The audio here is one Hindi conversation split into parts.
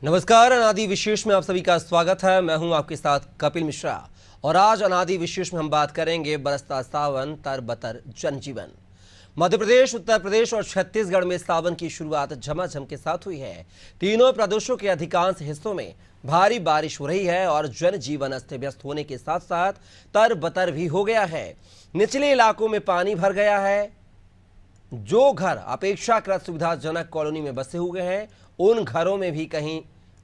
नमस्कार, अनादि विशेष में आप सभी का स्वागत है। मैं हूं आपके साथ कपिल मिश्रा और आज अनादि विशेष में हम बात करेंगे बरसता सावन तर बतर जनजीवन। मध्य प्रदेश, उत्तर प्रदेश और छत्तीसगढ़ में सावन की शुरुआत झमाझम के साथ हुई है। तीनों प्रदेशों के अधिकांश हिस्सों में भारी बारिश हो रही है और जनजीवन अस्त व्यस्त होने के साथ साथ तर बतर भी हो गया है। निचले इलाकों में पानी भर गया है। जो घर अपेक्षाकृत सुविधाजनक कॉलोनी में बसे हुए हैं उन घरों में भी कहीं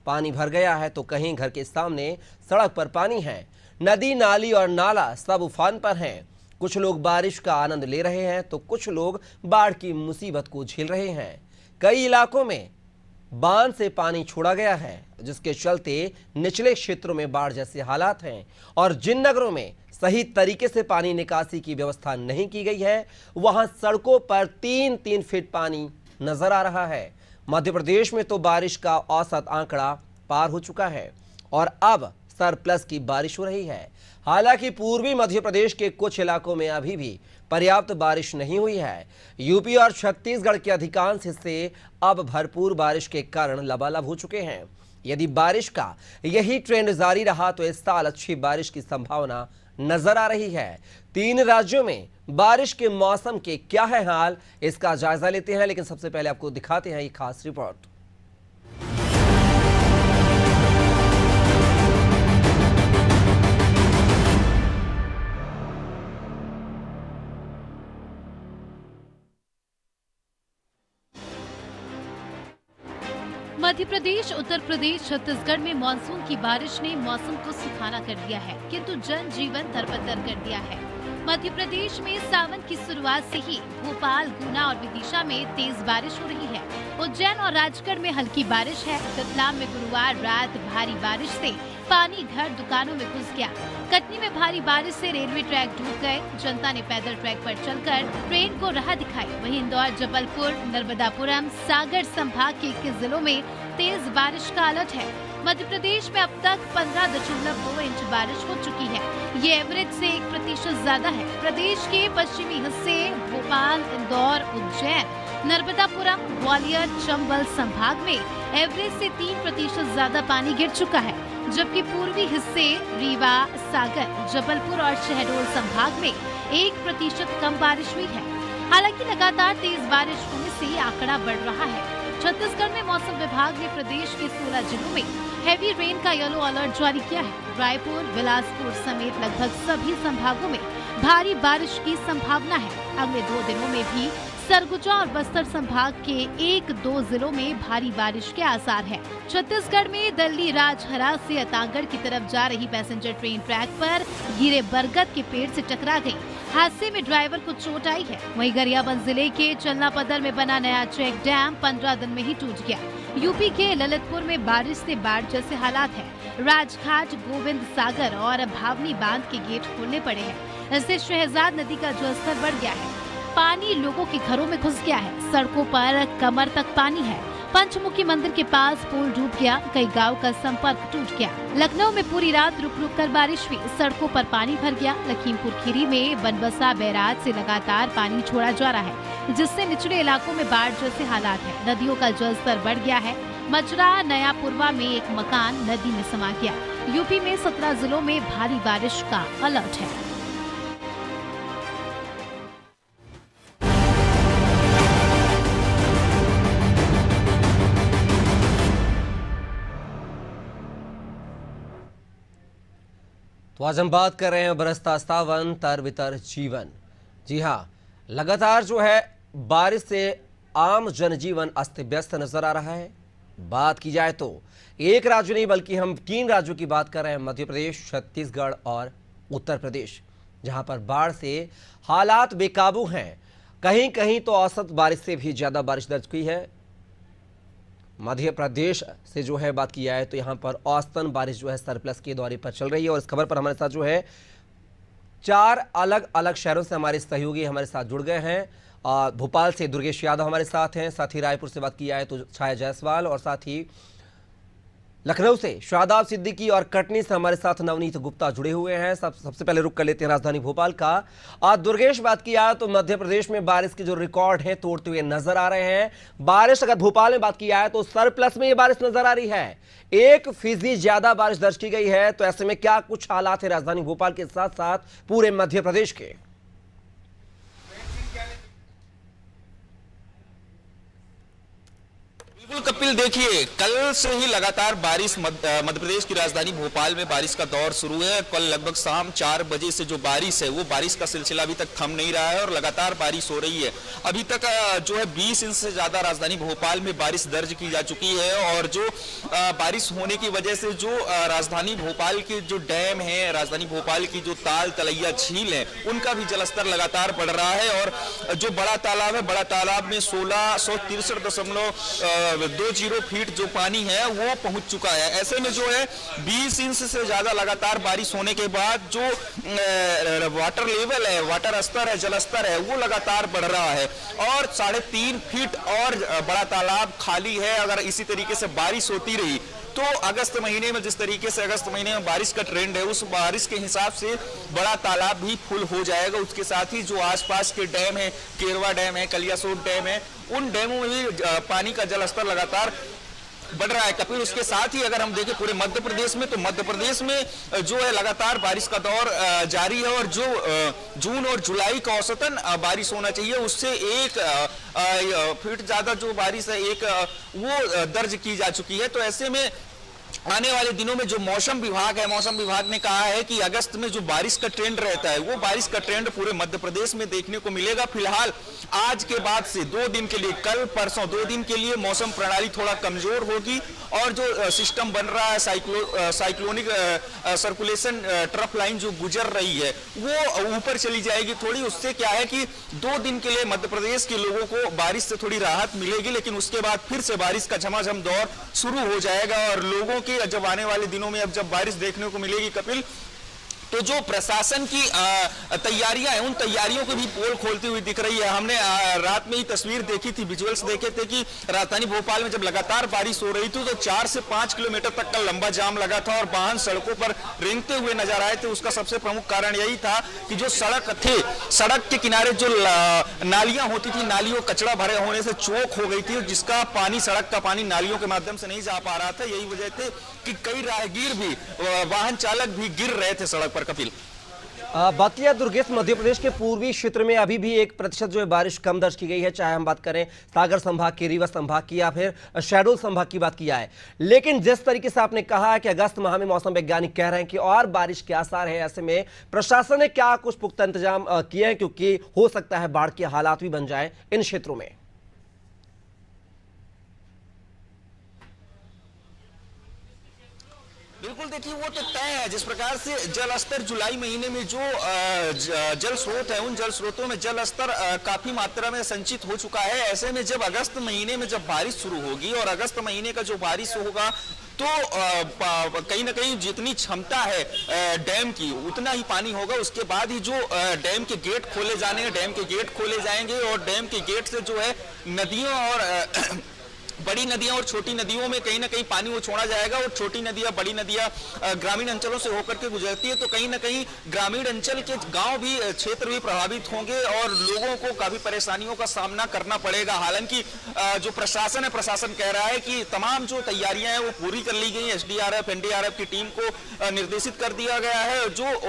पानी भर गया है तो कहीं घर के सामने सड़क पर पानी है। नदी, नाली और नाला सब उफान पर हैं। कुछ लोग बारिश का आनंद ले रहे हैं तो कुछ लोग बाढ़ की मुसीबत को झेल रहे हैं। कई इलाकों में बांध से पानी छोड़ा गया है जिसके चलते निचले क्षेत्रों में बाढ़ जैसे हालात हैं और जिन नगरों में सही तरीके से पानी निकासी की व्यवस्था नहीं की गई है वहां सड़कों पर 3-3 फीट पानी नजर आ रहा है। मध्य प्रदेश में तो बारिश का औसत आंकड़ा पार हो चुका है और अब सरप्लस की बारिश हो रही है। हालांकि पूर्वी मध्य प्रदेश के कुछ इलाकों में अभी भी पर्याप्त बारिश नहीं हुई है। यूपी और छत्तीसगढ़ के अधिकांश हिस्से अब भरपूर बारिश के कारण लबालब हो चुके हैं। यदि बारिश का यही ट्रेंड जारी रहा तो इस साल अच्छी बारिश की संभावना नजर आ रही है। 3 राज्यों में बारिश के मौसम के क्या है हाल, इसका जायजा लेते हैं, लेकिन सबसे पहले आपको दिखाते हैं ये खास रिपोर्ट। मध्य प्रदेश, उत्तर प्रदेश, छत्तीसगढ़ में मानसून की बारिश ने मौसम को सुखाना कर दिया है, किंतु जनजीवन तरबतर कर दिया है। मध्य प्रदेश में सावन की शुरुआत से ही भोपाल, गुना और विदिशा में तेज बारिश हो रही है। उज्जैन और राजगढ़ में हल्की बारिश है। रतलाम में गुरुवार रात भारी बारिश से पानी घर दुकानों में घुस गया। कटनी में भारी बारिश से रेलवे ट्रैक डूब गए। जनता ने पैदल ट्रैक पर चलकर ट्रेन को राह दिखाई। वहीं इंदौर, जबलपुर, नर्मदापुरम, सागर संभाग के 21 जिलों में तेज बारिश का अलर्ट है। मध्य प्रदेश में अब तक 15.2 इंच बारिश हो चुकी है। ये एवरेज से 1% ज्यादा है। प्रदेश के पश्चिमी हिस्से भोपाल, इंदौर, उज्जैन, नर्मदापुरम, ग्वालियर, चंबल संभाग में एवरेज से 3% ज्यादा पानी गिर चुका है, जबकि पूर्वी हिस्से रीवा, सागर, जबलपुर और शहडोल संभाग में 1% कम बारिश हुई है। हालांकि लगातार तेज बारिश होने से आंकड़ा बढ़ रहा है। छत्तीसगढ़ में मौसम विभाग ने प्रदेश के 16 जिलों में हैवी रेन का येलो अलर्ट जारी किया है। रायपुर, बिलासपुर समेत लगभग सभी संभागों में भारी बारिश की संभावना है। अगले 2 दिनों में भी सरगुजा और बस्तर संभाग के 1-2 जिलों में भारी बारिश के आसार है। छत्तीसगढ़ में दिल्ली राजहरा से अतागढ़ की तरफ जा रही पैसेंजर ट्रेन ट्रैक पर गिरे बरगद के पेड़ से टकरा गई। हादसे में ड्राइवर को चोट आई है। वहीं गरियाबंद जिले के चलनापदर में बना नया चेक डैम 15 दिन में ही टूट गया। यूपी के ललितपुर में बारिश से बाढ़ जैसे हालात है। राजघाट, गोविंद सागर और भावनी बांध के गेट खोलने पड़े हैं। इससे शहजाद नदी का जलस्तर बढ़ गया है। पानी लोगों के घरों में घुस गया है। सड़कों पर कमर तक पानी है। पंचमुखी मंदिर के पास पुल डूब गया। कई गांव का संपर्क टूट गया। लखनऊ में पूरी रात रुक रुक कर बारिश हुई। सड़कों पर पानी भर गया। लखीमपुर खीरी में बनबसा बैराज से लगातार पानी छोड़ा जा रहा है, जिससे निचले इलाकों में बाढ़ जैसे हालात है। नदियों का जलस्तर बढ़ गया है। मजरा, नयापुरवा में एक मकान नदी में समा गया। यूपी में 17 जिलों में भारी बारिश का अलर्ट है। तो आज हम बात कर रहे हैं बरसता सावन तर बितर जीवन। जी हाँ, लगातार जो है बारिश से आम जनजीवन अस्त व्यस्त नजर आ रहा है। बात की जाए तो एक राज्य नहीं बल्कि हम 3 राज्यों की बात कर रहे हैं, मध्य प्रदेश, छत्तीसगढ़ और उत्तर प्रदेश, जहां पर बाढ़ से हालात बेकाबू हैं। कहीं कहीं तो औसत बारिश से भी ज्यादा बारिश दर्ज हुई है। मध्य प्रदेश से जो है बात की जाए तो यहाँ पर औसतन बारिश जो है सरप्लस के दौरे पर चल रही है। और इस खबर पर हमारे साथ जो है 4 अलग अलग शहरों से हमारे सहयोगी हमारे साथ जुड़ गए हैं। भोपाल से दुर्गेश यादव हमारे साथ हैं, साथ ही रायपुर से बात की जाए तो छाया जायसवाल और साथ ही लखनऊ से शादाब सिद्दीकी और कटनी से हमारे साथ नवनीत गुप्ता जुड़े हुए हैं। सबसे पहले रुक कर लेते हैं राजधानी भोपाल का। आज दुर्गेश, बात किया तो मध्य प्रदेश में बारिश के जो रिकॉर्ड हैं तोड़ते हुए नजर आ रहे हैं। बारिश अगर भोपाल में बात किया है तो सरप्लस में ये बारिश नजर आ रही है, 1% ज्यादा बारिश दर्ज की गई है। तो ऐसे में क्या कुछ हालात है राजधानी भोपाल के साथ साथ पूरे मध्य प्रदेश के? बिल्कुल कपिल, देखिए कल से ही लगातार बारिश मध्य प्रदेश की राजधानी भोपाल में बारिश का दौर शुरू है। कल लगभग शाम 4 बजे से जो बारिश है वो बारिश का सिलसिला अभी तक थम नहीं रहा है और लगातार बारिश हो रही है। अभी तक जो है 20 इंच से ज्यादा राजधानी भोपाल में बारिश दर्ज की जा चुकी है और जो बारिश होने की वजह से जो राजधानी भोपाल के जो डैम है, राजधानी भोपाल की जो ताल तलैया झील है, उनका भी जलस्तर लगातार बढ़ रहा है। और जो बड़ा तालाब है, बड़ा तालाब में 1663.20 फीट जो पानी है वो पहुंच चुका है। ऐसे में जो है 20 इंच से ज्यादा लगातार बारिश होने के बाद जो वाटर लेवल है, वाटर स्तर है, जल स्तर है, वो लगातार बढ़ रहा है और 3.5 फीट और बड़ा तालाब खाली है। अगर इसी तरीके से बारिश होती रही तो अगस्त महीने में, जिस तरीके से अगस्त महीने में बारिश का ट्रेंड है, उस बारिश के हिसाब से बड़ा तालाब भी फुल हो जाएगा। उसके साथ ही जो आसपास के डैम है, केरवा डैम है, कलियासोत डैम है, उन डैमों में भी पानी का जलस्तर लगातार बढ़ रहा है। कपिल, उसके साथ ही अगर हम देखें पूरे मध्य प्रदेश में, तो मध्य प्रदेश में जो है लगातार बारिश का दौर जारी है और जो जून और जुलाई का औसतन बारिश होना चाहिए उससे 1 फीट ज्यादा जो बारिश है वो दर्ज की जा चुकी है। तो ऐसे में आने वाले दिनों में जो मौसम विभाग है, मौसम विभाग ने कहा है कि अगस्त में जो बारिश का ट्रेंड रहता है वो बारिश का ट्रेंड पूरे मध्य प्रदेश में देखने को मिलेगा। फिलहाल आज के बाद से 2 दिन के लिए, कल परसों 2 दिन के लिए मौसम प्रणाली थोड़ा कमजोर होगी और जो सिस्टम बन रहा है, साइक्लोनिक सर्कुलेशन ट्रफ लाइन जो गुजर रही है वो ऊपर चली जाएगी थोड़ी। उससे क्या है कि 2 दिन के लिए मध्य प्रदेश के लोगों को बारिश से थोड़ी राहत मिलेगी, लेकिन उसके बाद फिर से बारिश का झमाझम दौर शुरू हो जाएगा और लोगों के जब आने वाले दिनों में अब जब बारिश देखने को मिलेगी कपिल, तो जो प्रशासन की तैयारियां हैं, उन तैयारियों को भी पोल खोलती हुई दिख रही है। हमने रात में ही तस्वीर देखी थी, विजुअल्स देखे थे कि राजधानी भोपाल में जब लगातार बारिश हो रही थी तो 4 से 5 किलोमीटर तक का लंबा जाम लगा था और वाहन सड़कों पर रेंगते हुए नजर आए थे। उसका सबसे प्रमुख कारण यही था कि जो सड़क थे, सड़क के किनारे जो नालियां होती थी, नालियों कचरा भरे होने से चौक हो गई थी, जिसका पानी, सड़क का पानी नालियों के माध्यम से नहीं जा पा रहा था। यही वजह थी कि कई राहगीर भी, वाहन चालक भी गिर रहे थे सड़क पर। कपिल, बात किया दुर्गेश, मध्य प्रदेश के पूर्वी क्षेत्र में अभी भी 1% जो है बारिश कम दर्ज की गई है, चाहे हम बात करें सागर संभाग की, रीवा संभाग की या फिर शहडोल संभाग की बात किया है। लेकिन जिस तरीके से आपने कहा कि अगस्त माह में मौसम वैज्ञानिक कह रहे हैं कि और बारिश के आसार है, ऐसे में प्रशासन ने क्या कुछ पुख्ता इंतजाम किए हैं, क्योंकि हो सकता है बाढ़ के हालात भी बन जाए इन क्षेत्रों में? बिल्कुल, देखिए वो तो तय है। जिस प्रकार से जल स्तर जुलाई महीने में जो जल स्रोत है, उन जल स्रोतों में जल स्तर काफी मात्रा में संचित हो चुका है। ऐसे में जब अगस्त महीने में जब बारिश शुरू होगी और अगस्त महीने का जो बारिश होगा तो कहीं ना कहीं जितनी क्षमता है डैम की उतना ही पानी होगा। उसके बाद ही जो डैम के गेट खोले जाने हैं, डैम के गेट खोले जाएंगे और डैम के गेट से जो है नदियों और बड़ी नदियां और छोटी नदियों में कहीं ना कहीं पानी वो छोड़ा जाएगा और छोटी नदियां, बड़ी नदियां ग्रामीण अंचलों से होकर के गुजरती है, तो कहीं ना कहीं ग्रामीण अंचल के गांव भी, क्षेत्र भी प्रभावित होंगे और लोगों को काफी परेशानियों का सामना करना पड़ेगा। हालांकि जो प्रशासन है, प्रशासन कह रहा है कि तमाम जो तैयारियां हैं वो पूरी कर ली गई। SDRF, NDRF की टीम को निर्देशित कर दिया गया है। जो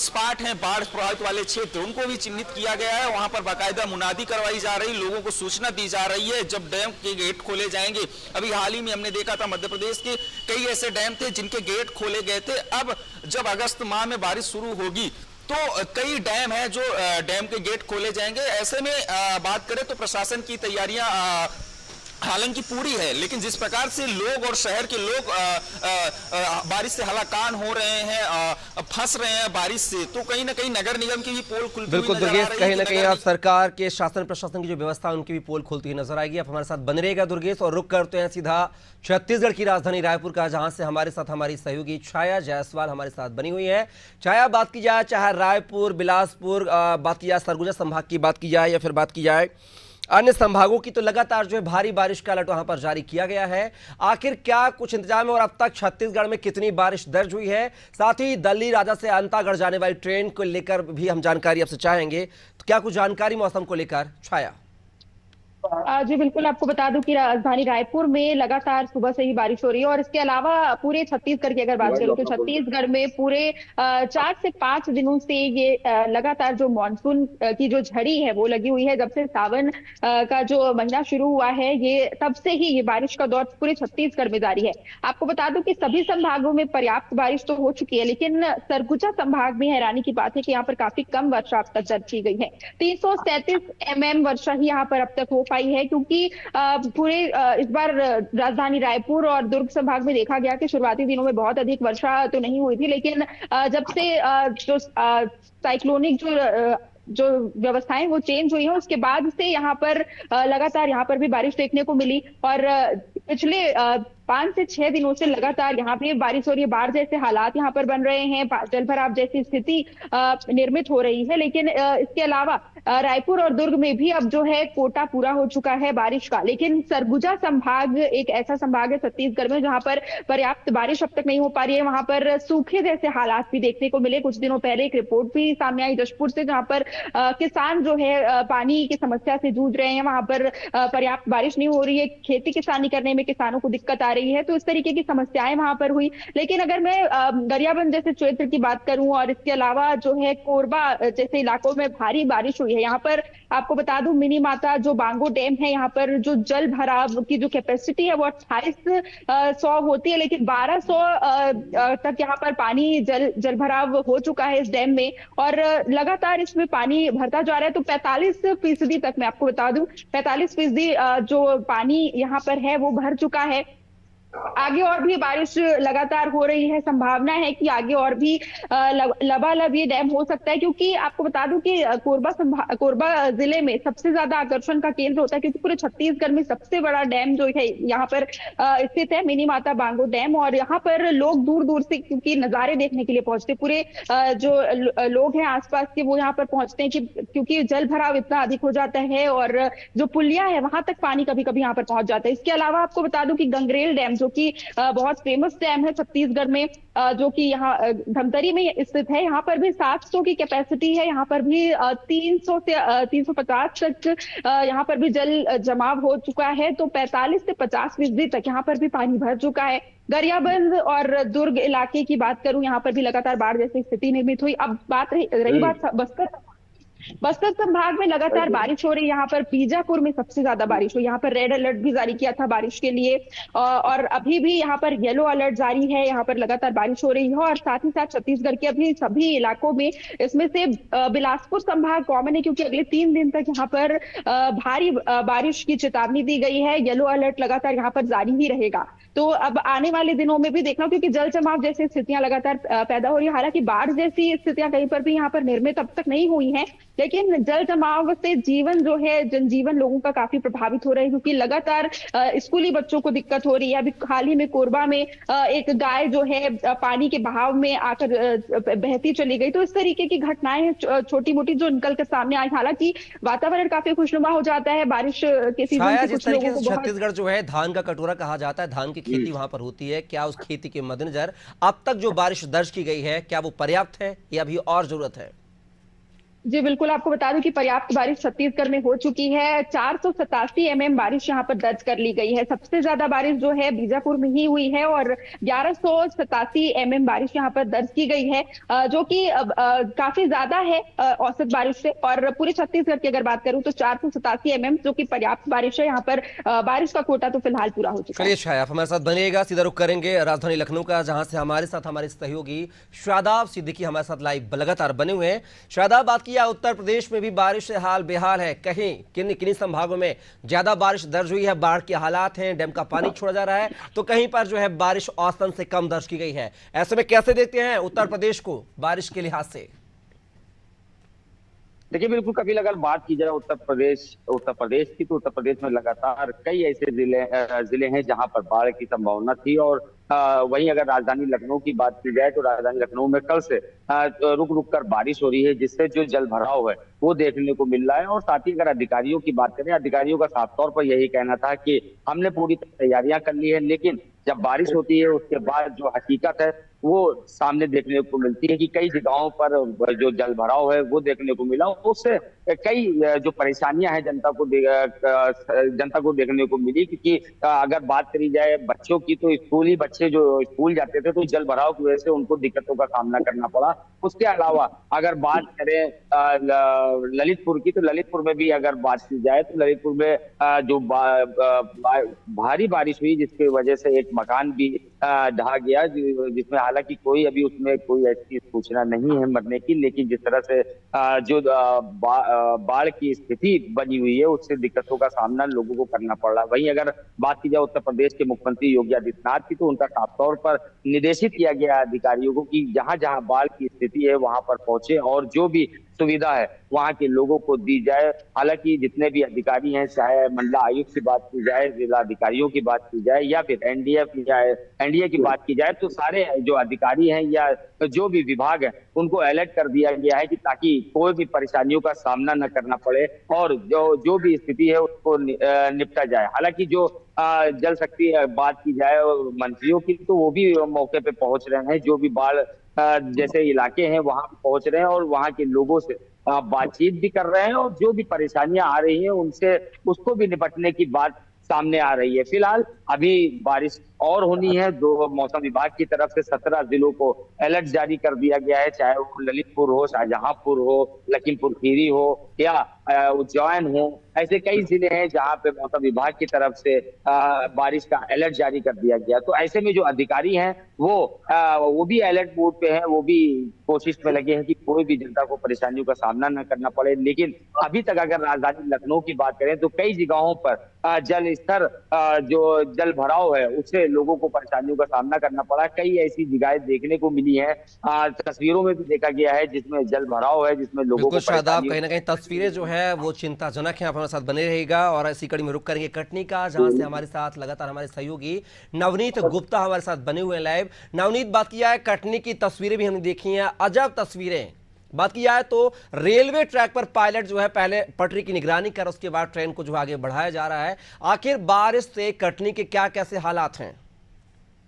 स्पॉट है बाढ़ प्रभावित वाले क्षेत्र, उनको भी चिन्हित किया गया है। वहां पर बाकायदा मुनादी करवाई जा रही, लोगों को सूचना दी जा रही है जब डैम के गेट खोले जाएंगे। अभी हाल ही में हमने देखा था मध्य प्रदेश के कई ऐसे डैम थे जिनके गेट खोले गए थे। अब जब अगस्त माह में बारिश शुरू होगी तो कई डैम है जो डैम के गेट खोले जाएंगे। ऐसे में बात करें तो प्रशासन की तैयारियां हालांकि पूरी है, लेकिन जिस प्रकार से लोग और शहर के लोग बारिश से हलाकान हो रहे हैं, फंस रहे हैं बारिश से, तो कहीं ना कहीं नगर निगम की भी पोल खुलती हुई बिल्कुल दुर्गेश, कहीं ना कहीं आप सरकार के शासन प्रशासन की जो व्यवस्था है उनकी भी पोल खुलती हुई नजर आएगी। आप हमारे साथ बने रहेगा दुर्गेश, और रुक करते हैं सीधा छत्तीसगढ़ की राजधानी रायपुर का, जहां से हमारे साथ हमारी सहयोगी छाया जायसवाल हमारे साथ बनी हुई है। छाया, बात की जाए चाहे रायपुर, बिलासपुर, बात की जाए सरगुजा संभाग की बात की जाए या फिर बात की जाए अन्य संभागों की तो लगातार जो है भारी बारिश का अलर्ट वहां पर जारी किया गया है। आखिर क्या कुछ इंतजाम है और अब तक छत्तीसगढ़ में कितनी बारिश दर्ज हुई है? साथ ही दिल्ली राजा से अंतागढ़ जाने वाली ट्रेन को लेकर भी हम जानकारी आपसे चाहेंगे। तो क्या कुछ जानकारी मौसम को लेकर, छाया? जी बिल्कुल, आपको बता दूं कि राजधानी रायपुर में लगातार सुबह से ही बारिश हो रही है और इसके अलावा पूरे छत्तीसगढ़ की अगर बात करूं तो छत्तीसगढ़ में पूरे 4 से 5 दिनों से ये लगातार जो मानसून की जो झड़ी है वो लगी हुई है। जब से सावन का जो महीना शुरू हुआ है, ये तब से ही ये बारिश का दौर पूरे छत्तीसगढ़ में जारी है। आपको बता दूं कि सभी संभागों में पर्याप्त बारिश तो हो चुकी है, लेकिन सरगुजा संभाग में हैरानी की बात है कि यहाँ पर काफी कम वर्षा अब तक दर्ज की गई है। 337 mm वर्षा ही यहाँ पर अब तक हो पाई है, क्योंकि पूरे इस बार राजधानी रायपुर और दुर्ग संभाग में देखा गया कि शुरुआती दिनों में बहुत अधिक वर्षा तो नहीं हुई थी, लेकिन जब से जो साइक्लोनिक जो व्यवस्थाएं वो चेंज हुई है, उसके बाद से यहाँ पर लगातार यहाँ पर भी बारिश देखने को मिली और पिछले 5 से 6 दिनों से लगातार यहाँ पे बारिश हो रही है। बाढ़ जैसे हालात यहाँ पर बन रहे हैं, जल भराव जैसी स्थिति निर्मित हो रही है। लेकिन इसके अलावा रायपुर और दुर्ग में भी अब जो है कोटा पूरा हो चुका है बारिश का। लेकिन सरगुजा संभाग एक ऐसा संभाग है छत्तीसगढ़ में जहाँ पर पर्याप्त बारिश अब तक नहीं हो पा रही है। वहां पर सूखे जैसे हालात भी देखने को मिले। कुछ दिनों पहले एक रिपोर्ट भी सामने आई जशपुर से, जहाँ पर किसान जो है पानी की समस्या से जूझ रहे हैं। वहां पर पर्याप्त बारिश नहीं हो रही है, खेती किसानी करने में किसानों को दिक्कत आ रही है, तो इस तरीके की समस्याएं वहां पर हुई। लेकिन अगर मैं गरियाबंद जैसे क्षेत्र की बात करूं और इसके अलावा जो है कोरबा जैसे इलाकों में भारी बारिश हुई है। यहाँ पर आपको बता दूं मिनी माता जो बांगो डैम है, यहाँ पर जो जल भराव की जो कैपेसिटी है वो 2800 होती है, लेकिन 1200 तक यहाँ पर पानी जल भराव हो चुका है इस डैम में और लगातार इसमें पानी भरता जा रहा है। तो 45% तक मैं आपको बता दूं 45% जो पानी यहाँ पर है वो भर चुका है। आगे और भी बारिश लगातार हो रही है, संभावना है कि आगे और भी लबालब ये डैम हो सकता है, क्योंकि आपको बता दूं कि कोरबा जिले में सबसे ज्यादा आकर्षण का केंद्र होता है, क्योंकि पूरे छत्तीसगढ़ में सबसे बड़ा डैम जो है यहाँ पर स्थित है, मिनी माता बांगो डैम। और यहाँ पर लोग दूर दूर से क्योंकि नजारे देखने के लिए पहुंचते, पूरे जो लोग हैं आसपास के वो यहाँ पर पहुंचते हैं क्योंकि जल भराव इतना अधिक हो जाता है और जो पुलिया है वहां तक पानी कभी कभी यहाँ पर पहुंच जाता है। इसके अलावा आपको बता दूं कि गंगरेल डैम जो कि बहुत फेमस डैम है छत्तीसगढ़ में, जो कि यहाँ धमतरी में स्थित है, यहाँ पर भी 700 की कैपेसिटी है। यहाँ पर भी 300 से 350 तक यहाँ पर भी जल जमाव हो चुका है। तो 45 से 50% तक यहाँ पर भी पानी भर चुका है। गरियाबंद और दुर्ग इलाके की बात करूं, यहाँ पर भी लगातार बाढ़ जैसी स्थिति निर्मित हुई। अब बात रही बात बस्तर संभाग में लगातार बारिश हो रही है। यहाँ पर बीजापुर में सबसे ज्यादा बारिश हुई, यहाँ पर रेड अलर्ट भी जारी किया था बारिश के लिए और अभी भी यहाँ पर येलो अलर्ट जारी है। यहाँ पर लगातार बारिश हो रही है और साथ ही साथ छत्तीसगढ़ के अभी सभी इलाकों में, इसमें से बिलासपुर संभाग कॉमन है क्योंकि अगले 3 दिन तक यहाँ पर भारी बारिश की चेतावनी दी गई है। येलो अलर्ट लगातार यहाँ पर जारी ही रहेगा। तो अब आने वाले दिनों में भी देखना, क्योंकि जल जमाव जैसी स्थितियां लगातार पैदा हो रही है। हालांकि बाढ़ जैसी स्थितियां कहीं पर भी यहाँ पर निर्मित अब तक नहीं हुई हैं, लेकिन जल जमाव से जीवन जो है, जनजीवन लोगों का काफी प्रभावित हो रहा है, क्योंकि लगातार स्कूली बच्चों को दिक्कत हो रही है। अभी हाल ही में कोरबा में एक गाय जो है पानी के बहाव में आकर बहती चली गई। तो इस तरीके की घटनाएं छोटी मोटी जो निकल कर सामने आई। हालांकि वातावरण काफी खुशनुमा हो जाता है बारिश के सीजन से। जिस तरीके से छत्तीसगढ़ जो है धान का कटोरा कहा जाता है, धान की खेती वहां पर होती है, क्या उस खेती के मद्देनजर अब तक जो बारिश दर्ज की गई है क्या वो पर्याप्त है या अभी और जरूरत है? जी बिल्कुल, आपको बता दूं कि पर्याप्त बारिश छत्तीसगढ़ में हो चुकी है। 487 mm बारिश यहाँ पर दर्ज कर ली गई है। सबसे ज्यादा बारिश जो है बीजापुर में ही हुई है और 1187 mm बारिश यहाँ पर दर्ज की गई है, जो कि काफी ज्यादा है औसत बारिश से। और पूरे छत्तीसगढ़ की अगर बात करूं तो 487 mm जो कि पर्याप्त बारिश है। यहाँ पर बारिश का कोटा तो फिलहाल पूरा हो चुका है। चलिए छाया, आप हमारे साथ बनिएगा। सीधा रुख करेंगे राजधानी लखनऊ का, जहां से हमारे साथ हमारे सहयोगी शादाब सिद्दीकी हमारे साथ लाइव लगातार बने हुए हैं। शादाब, बात किया उत्तर प्रदेश में भी बारिश से हाल बेहाल है, कहीं किन्हीं संभागों में ज्यादा बारिश दर्ज हुई है, बाढ़ के हालात हैं, डैम का पानी छोड़ा जा रहा है, तो कहीं पर जो है बारिश औसतन से कम दर्ज की गई है। ऐसे में कैसे देखते हैं उत्तर प्रदेश को बारिश के लिहाज से? देखिए बिल्कुल कपिल, अगर बात की जाए उत्तर प्रदेश की, तो उत्तर प्रदेश में लगातार कई ऐसे जिले हैं जहां पर बाढ़ की संभावना थी और वहीं अगर राजधानी लखनऊ की बात की जाए तो राजधानी लखनऊ में कल से रुक रुक कर बारिश हो रही है, जिससे जो जल भराव है वो देखने को मिल रहा है। और साथ ही अगर अधिकारियों की बात करें, अधिकारियों का साफ तौर पर यही कहना था कि हमने पूरी तैयारियां कर ली है, लेकिन जब बारिश होती है उसके बाद जो हकीकत है वो सामने देखने को मिलती है कि कई जगहों पर जो जल भराव है वो देखने को मिला। उससे कई जो परेशानियां हैं जनता को देखने को मिली, क्योंकि अगर बात करी जाए बच्चों की तो स्कूली बच्चे जो स्कूल जाते थे तो जल भराव की वजह से उनको दिक्कतों का सामना करना पड़ा। उसके अलावा अगर बात करें ललितपुर की, तो ललितपुर में भी अगर बात की जाए तो ललितपुर में जो भारी बारिश हुई जिसकी वजह से एक मकान भी ढहा गया, जिसमें हालांकि कोई अभी उसमें कोई ऐसी सूचना नहीं है मरने की, लेकिन जिस तरह से जो बाढ़ की स्थिति बनी हुई है उससे दिक्कतों का सामना लोगों को करना पड़ रहा है। वहीं अगर बात की जाए उत्तर प्रदेश के मुख्यमंत्री योगी आदित्यनाथ की, तो उनका साफ तौर पर निर्देशित किया गया अधिकारियों को कि जहां जहां बाढ़ की स्थिति है वहां पर पहुंचे और जो भी सुविधा है वहां के लोगों को दी जाए। हालांकि जितने भी अधिकारी हैं, चाहे मंडला आयुक्त की बात की जाए, जिला अधिकारियों की बात की जाए या फिर एनडीए की बात की जाए, तो सारे जो अधिकारी हैं या जो भी विभाग है उनको अलर्ट कर दिया गया है कि ताकि कोई भी परेशानियों का सामना न करना पड़े और जो भी स्थिति है उसको निपटा जाए। हालांकि जो जल शक्ति बात की जाए मंत्रियों की, तो वो भी मौके पे पहुंच रहे हैं, जो भी बाढ़ जैसे इलाके हैं वहां पहुंच रहे हैं और वहां के लोगों से बातचीत भी कर रहे हैं और जो भी परेशानियां आ रही हैं उनसे उसको भी निपटने की बात सामने आ रही है। फिलहाल अभी बारिश और होनी है। दो मौसम विभाग की तरफ से 17 जिलों को अलर्ट जारी कर दिया गया है, चाहे वो ललितपुर हो, शाहजहांपुर हो, लखीमपुर खीरी हो या उज्जैन हो। ऐसे कई जिले हैं जहां पे मौसम विभाग की तरफ से बारिश का अलर्ट जारी कर दिया गया। तो ऐसे में जो अधिकारी हैं वो भी अलर्ट मोड पे हैं, वो भी कोशिश में लगे हैं कि कोई भी जनता को परेशानियों का सामना न करना पड़े। लेकिन अभी तक अगर राजधानी लखनऊ की बात करें तो कई जगहों पर जल स्तर जो जल भराव है उससे लोगों को परेशानियों का सामना करना पड़ा। कई ऐसी जगहें देखने को मिली हैं, तस्वीरों में भी देखा गया है जिसमें जल भराव है, जिसमें लोगों को शादाब, कहीं ना कहीं तस्वीरें जो है वो चिंताजनक है। आप हमारे साथ बने रहेगा और इसी कड़ी में रुक करेंगे कटनी का, जहां से हमारे साथ लगातार हमारे सहयोगी नवनीत गुप्ता हमारे साथ बने हुए हैं लाइव। नवनीत, बात किया है कटनी की तस्वीरें भी हमने देखी हैं, अजब तस्वीरें। बात की जाए तो रेलवे ट्रैक पर पायलट जो है पहले पटरी की निगरानी कर उसके बाद ट्रेन को जो आगे बढ़ाया जा रहा है। आखिर बारिश से कटनी के क्या कैसे हालात हैं?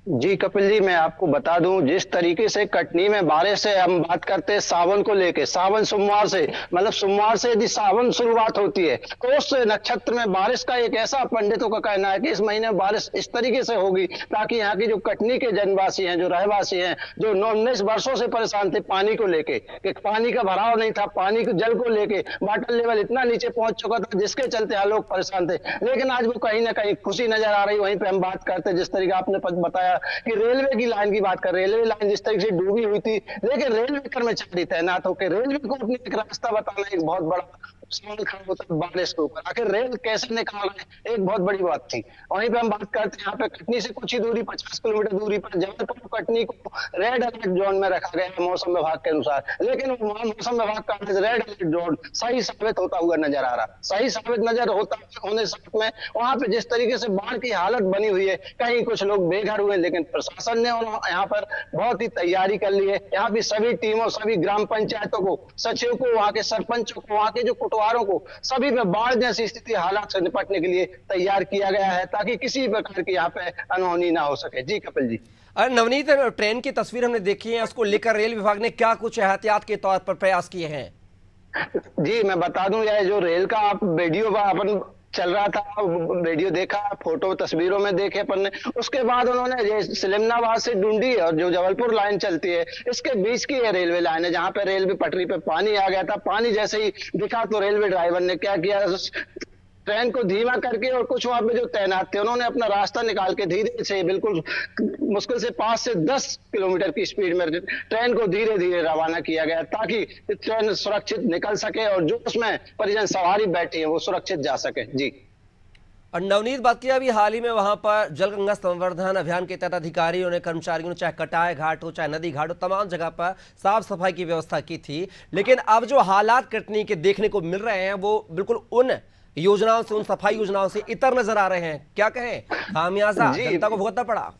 जी कपिल जी, मैं आपको बता दूं, जिस तरीके से कटनी में बारिश से हम बात करते हैं सावन को लेके, सावन सोमवार से, मतलब सोमवार से यदि सावन शुरुआत होती है तो उस नक्षत्र में बारिश का एक ऐसा पंडितों का कहना है कि इस महीने में बारिश इस तरीके से होगी ताकि यहाँ की जो कटनी के जनवासी हैं, जो रहवासी हैं, जो 19 वर्षों से परेशान थे पानी को लेके, कि पानी का भराव नहीं था, पानी के जल को लेके वाटर लेवल इतना नीचे पहुंच चुका था जिसके चलते यहाँ लोग परेशान थे। लेकिन आज वो कहीं ना कहीं खुशी नजर आ रही। वहीं पे हम बात करते हैं जिस तरीके आपने बताया कि रेलवे की लाइन की बात कर, रेलवे लाइन जिस तरीके से डूबी हुई थी, लेकिन रेलवे कर्मचारी तैनात होकर रेलवे को अपनी एक रास्ता बताना एक बहुत बड़ा सवाल खड़ा होता है बारिश के ऊपर। आखिर रेल कैसे निकाल रहे, एक बहुत बड़ी बात थी। वहीं पे हम बात करते हैं यहाँ पे कटनी से कुछ ही दूरी 50 किलोमीटर दूरी पर जबलपुर कटनी को रेड अलर्ट जोन में रखा गया है मौसम विभाग के अनुसार, लेकिन मौसम विभाग का रेड अलर्ट जोन सही साबित होता हुआ नजर आ रहा, सही साबित नजर होने साथ में वहां पे जिस तरीके से बाढ़ की हालत बनी हुई है, कहीं कुछ लोग बेघर हुए, लेकिन प्रशासन ने यहाँ पर बहुत ही तैयारी कर ली है। यहाँ भी सभी टीमों, सभी ग्राम पंचायतों को, सचिव को, वहाँ के सरपंचों को, वहाँ के जो कुटवारों को, सभी पे बाढ़ जैसी स्थिति हालात से निपटने के लिए तैयार किया गया है ताकि किसी प्रकार की यहाँ पे अनहोनी ना हो सके। जी कपिल जी। अरे नवनीत, ट्रेन की तस्वीर हमने देखी है, उसको लेकर रेल विभाग ने क्या कुछ एहतियात के तौर पर प्रयास किए हैं? जी मैं बता दूं, यह जो रेल का आप वीडियो अपन चल रहा था, वीडियो देखा, फोटो तस्वीरों में देखे अपन ने, उसके बाद उन्होंने सिलमनाबाद से डुंडी और जो जबलपुर लाइन चलती है इसके बीच की ये रेलवे लाइन है जहां पे रेलवे पटरी पे पानी आ गया था। पानी जैसे ही दिखा तो रेलवे ड्राइवर ने क्या किया, ट्रेन को धीमा करके और कुछ वहां पे जो तैनात थे उन्होंने अपना रास्ता निकाल के धीरे से, बिल्कुल मुश्किल से 5 से 10 किलोमीटर की स्पीड में ट्रेन को धीरे धीरे रवाना किया गया ताकि ट्रेन सुरक्षित निकल सके और जो उसमें परिजन सवारी बैठी है वो सुरक्षित जा सके। जी। और नवनीत, बात की अभी हाल ही में वहां पर जल गंगा संवर्धन अभियान के तहत अधिकारियों ने, कर्मचारियों ने, चाहे कटाए घाट हो चाहे नदी घाट हो, तमाम जगह पर साफ सफाई की व्यवस्था की थी। लेकिन अब जो हालात कटनी के देखने को मिल रहे हैं वो बिल्कुल उन योजनाओं से, उन सफाई योजनाओं से इतर नजर आ रहे हैं। क्या कहें, खामियाजा जनता को भुगतना पड़ा?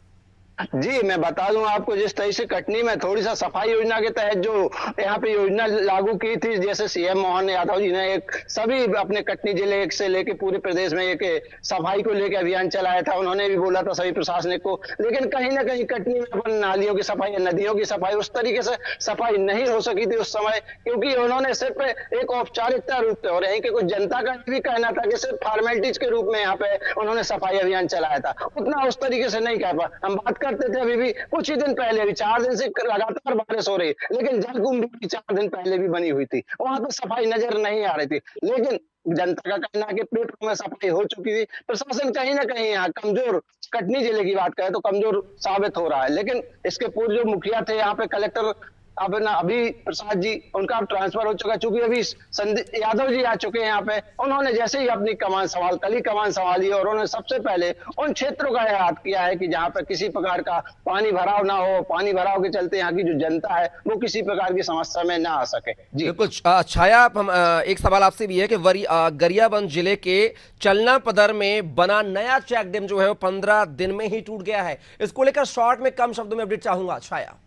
जी मैं बता दूं आपको, जिस तरह से कटनी में थोड़ी सा सफाई योजना के तहत जो यहाँ पे योजना लागू की थी, जैसे सीएम मोहन यादव जी ने एक सभी अपने कटनी जिले से लेके पूरे प्रदेश में एक सफाई को लेकर अभियान चलाया था। उन्होंने भी बोला था सभी प्रशासनिक को, लेकिन कहीं ना कहीं कटनी में अपन नालियों की सफाई, नदियों की सफाई उस तरीके से सफाई नहीं हो सकी थी उस समय, क्योंकि उन्होंने सिर्फ एक औपचारिकता रूप से और यहीं के कुछ जनता का भी कहना था कि सिर्फ फॉर्मेलिटीज के रूप में यहाँ पे उन्होंने सफाई अभियान चलाया था, उतना उस तरीके से नहीं कर पा। हम बात करते थे अभी भी कुछ ही दिन पहले, अभी 4 दिन से लगातार बारिश हो रही है, लेकिन जलकुंभ भी 4 दिन पहले भी बनी हुई थी, वहां पर सफाई नजर नहीं आ रही थी। लेकिन जनता का कहना है कि प्लेटफॉर्म में सफाई हो चुकी थी। प्रशासन कहीं ना कहीं यहाँ कमजोर, कटनी जिले की बात करें तो कमजोर साबित हो रहा है। लेकिन इसके पूर्व जो मुखिया थे यहाँ पे, कलेक्टर अब ना अभी प्रसाद जी, उनका अब ट्रांसफर हो चुका, चूंकि अभी संदीप यादव जी आ चुके हैं यहाँ पे। उन्होंने जैसे ही अपनी कल ही कमान संभाली और उन्होंने सबसे पहले उन क्षेत्रों का एहतियात किया है कि जहाँ पे किसी प्रकार का पानी भराव ना हो, पानी भराव के चलते यहाँ की जो जनता है वो किसी प्रकार की समस्या में ना आ सके। जी बिल्कुल। छाया, हम एक सवाल आपसे भी है कि गरियाबंद जिले के चलना पदर में बना नया चेक डैम जो है वो 15 दिन में ही टूट गया है। इसको लेकर शॉर्ट में कम शब्दों में अपडेट चाहूंगा छाया।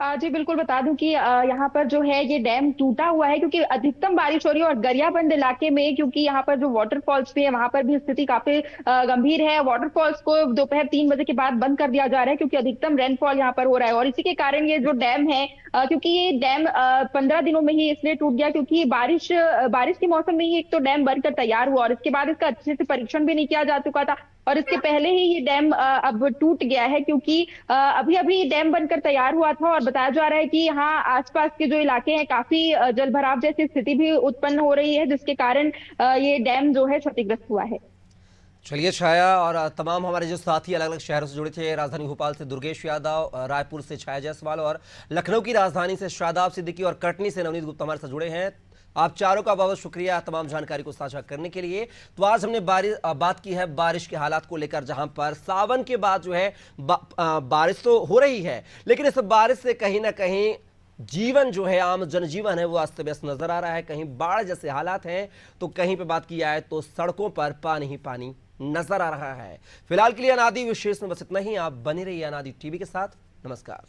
जी बिल्कुल बता दूं कि यहाँ पर जो है ये डैम टूटा हुआ है क्योंकि अधिकतम बारिश हो रही है, और गरियाबंद इलाके में क्योंकि यहाँ पर जो वाटरफॉल्स भी है वहां पर भी स्थिति काफी गंभीर है। वाटरफॉल्स को दोपहर 3 बजे के बाद बंद कर दिया जा रहा है क्योंकि अधिकतम रेनफॉल यहाँ पर हो रहा है, और इसी के कारण ये जो डैम है, क्योंकि ये डैम 15 दिनों में ही इसलिए टूट गया क्योंकि बारिश के मौसम में ही एक तो डैम बनकर तैयार हुआ और इसके बाद इसका अच्छे से परीक्षण भी नहीं किया जा चुका था, और इसके पहले ही ये डैम अब टूट गया है क्योंकि अभी अभी डैम बनकर तैयार हुआ था। और बताया जा रहा है कि यहाँ आसपास के जो इलाके हैं काफी जलभराव जैसी स्थिति भी उत्पन्न हो रही है, जिसके कारण ये डैम जो है क्षतिग्रस्त हुआ है। चलिए छाया, और तमाम हमारे जो साथी अलग अलग शहरों से जुड़े थे, राजधानी भोपाल से दुर्गेश यादव, रायपुर से छाया जायसवाल और लखनऊ की राजधानी से शादाब सिद्दीकी और कटनी से नवनीत गुप्ता हमारे साथ जुड़े हैं। आप चारों का बहुत शुक्रिया तमाम जानकारी को साझा करने के लिए। तो आज हमने बात की है बारिश के हालात को लेकर, जहां पर सावन के बाद जो है बारिश तो हो रही है, लेकिन इस बारिश से कहीं ना कहीं जीवन जो है, आम जनजीवन है, वो अस्त व्यस्त नजर आ रहा है। कहीं बाढ़ जैसे हालात हैं तो कहीं पे बात की जाए तो सड़कों पर पानी ही पानी नजर आ रहा है। फिलहाल के लिए अनादि विशेष में बस इतना ही। आप बने रहिए अनादि टीवी के साथ। नमस्कार।